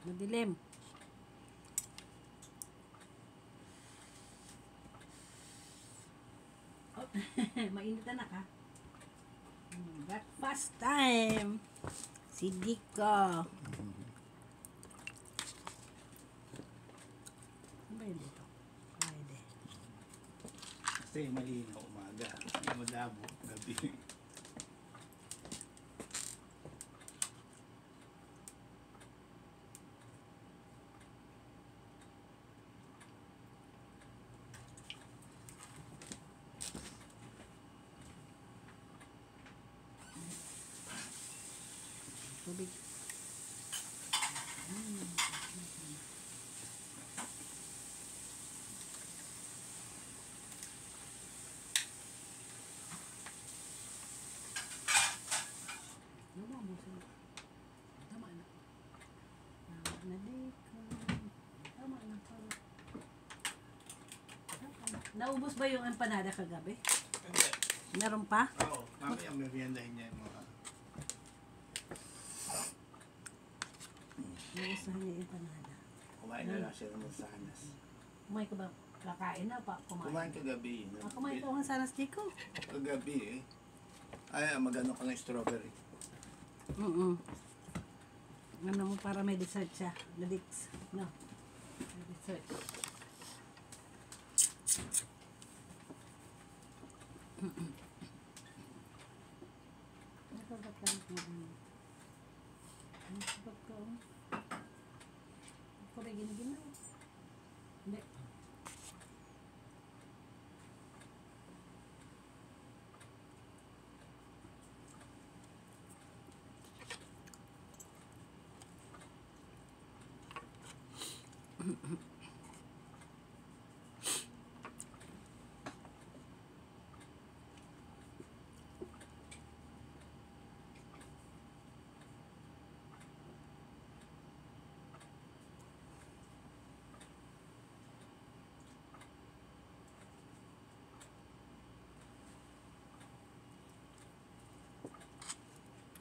Madilim. Oh, mainit na ka. Breakfast time. Si Diko. Ano ba yun dito? Pwede. Kasi malinaw umaga. Malabo gabi. Tubig. Tama na. Tama na dito. Tama na pa. Naubos ba yung empanada kagabi? Hindi. Meron pa? Oo. Mamaya meriendahin niya yung mga... Nauusahan niya yung empanada. Kumain na lang siya ng sanas. Kumain ka ba? Kakain na pa? Kumain kagabi. Kumain ka ng sanas, Diko? Kagabi eh. Ay, magano ka ng strawberry. Ano mo para may dessert siya. Ladix. No. May dessert. Nasabot ka rin. Nasabot ka. Ako rin ginaginaw. Hindi.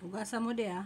Hugasan mo di ah.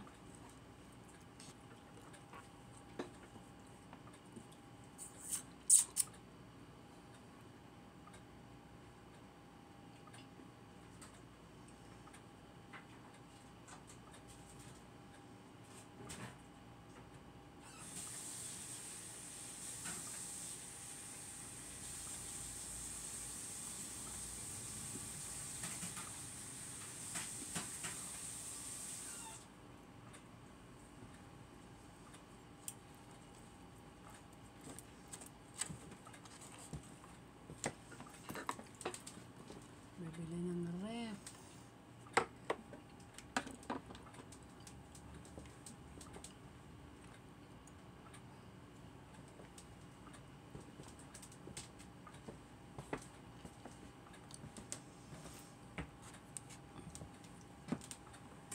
Bibili ng rep.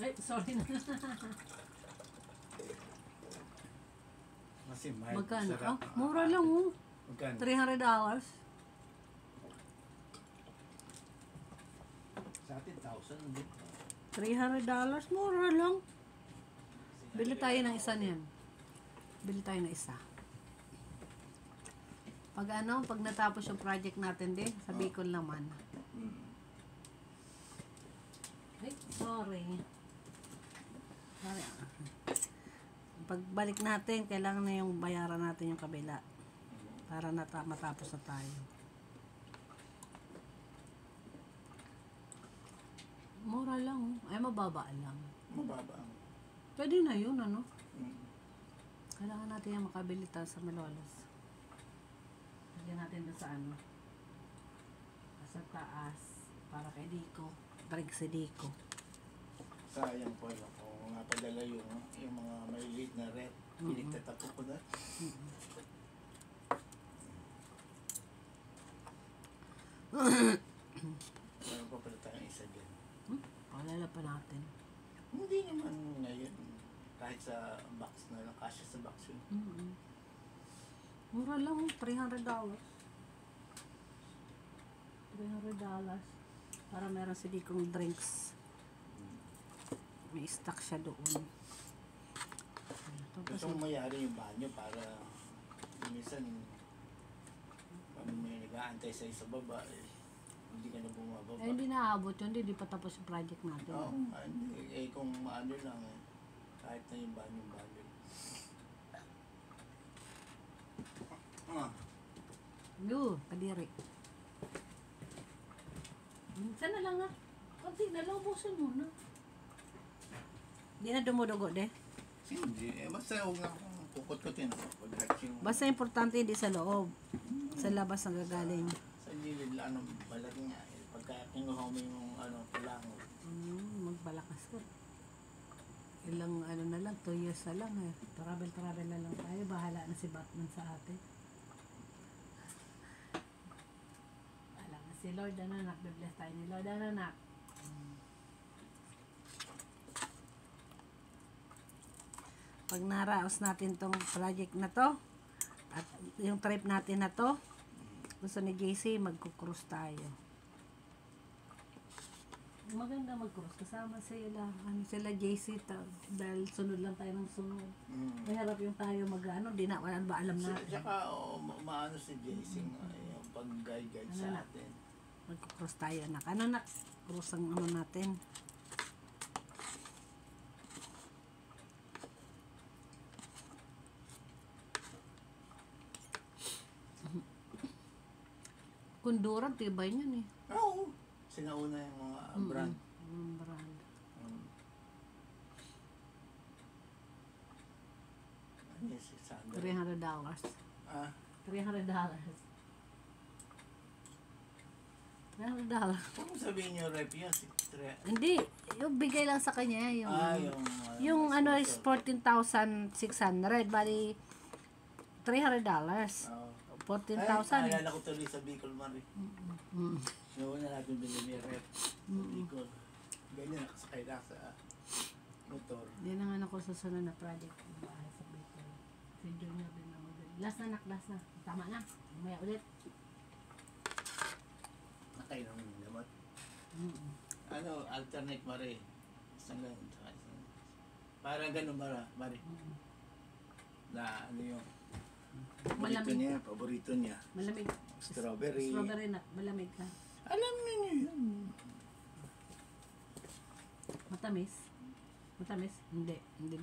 Ay, sorry na. Kasi mild. Magkano? Sarap. Mura lang oh. Magkano? $300. Sa atin, 1,000. Hindi. $300, mura lang. Bili tayo ng isa niyan. Bili tayo ng isa. Pag natapos yung project natin din, sa Bicol naman. Ay, sorry. Sorry. Pagbalik natin, kailangan na yung bayaran natin yung kabila. Para matapos na tayo. Mura lang. Ay, mababa lang. Mababa. Pwede na yun, ano? Mm. Kailangan natin yung makabili tayo sa Malolos. Lagyan natin doon sa ano. Sa taas. Para kay Diko. Drink si Diko. Sayang po ano, kung napadala yung mga maliliit na red. Pinagtatapo ko na. Meron pa pala tayong isa dyan. Palala pa natin. Hindi naman ngayon. Kahit sa box na lang. Kasya sa box yun. Mura lang, $300. $300. Para meron si Dikong drinks. May stock siya doon. Gusto kong mayari yung banyo para minsan pag may nag-aantay sa baba, hindi ka na bumababa. Eh, hindi naaabot yun. Hindi pa tapos yung project natin. Oo, kung maano lang kahit na yung banyo. Kadiri. Minsan na lang konti na lang, ubusin mo na. Hindi na dumudugo, de. Hindi, basta huwag na akong kukot-kutin ako. Basta importante hindi sa loob. Sa labas ang gagaling. Sa gilid lang, balat niya. Pagka kinuha mo yung palango. Magbalakas ka. Ilang na lang, 2 years na lang eh. Travel na lang tayo. Bahala na si Batman sa atin. Bahala na si Lord, anak. Bibless tayo ni Lord, anak. Pag naraos natin tong project na to, at yung trip natin na to, gusto ni JC, magkukruise tayo. Maganda mag-cruise kasama sila. Sila JC, dahil sunod lang tayo ng sunod. Mahirap yung tayo di na wala ba alam natin. Tsaka maano si Jason, yung pag-guide sa atin. Magkukruise tayo, anak. Anak, cruise ang natin. Kunduran, tibay niyan eh. Oo. Sinauna yung mga brand. Brand. Ano yung $600? $300. $300. Kung sabihin nyo rep yun, Hindi, yung bigay lang sa kanya yung yung is 14,600, bali $300. 14,000. Naalala ko tuloy sa Bicol, Mari. Noon na natin bilhin yung rep sa Bicol. Ganyan, nakasakay lang sa motor. Hindi na nga ako sa sunod na project. Bahay sa Bicol. Si Junior din na magaling. Last na, last na. Tama na. Umaya ulit. Nakay ng lamot. Alternate, Mari. Isang ganun. Parang ganun, Mari. Na yung Malamig. Paborito niya. Malamig. Strawberry. Strawberry na. Malamig ka. Alam niyo yun. Matamis? Matamis? Hindi. Hindi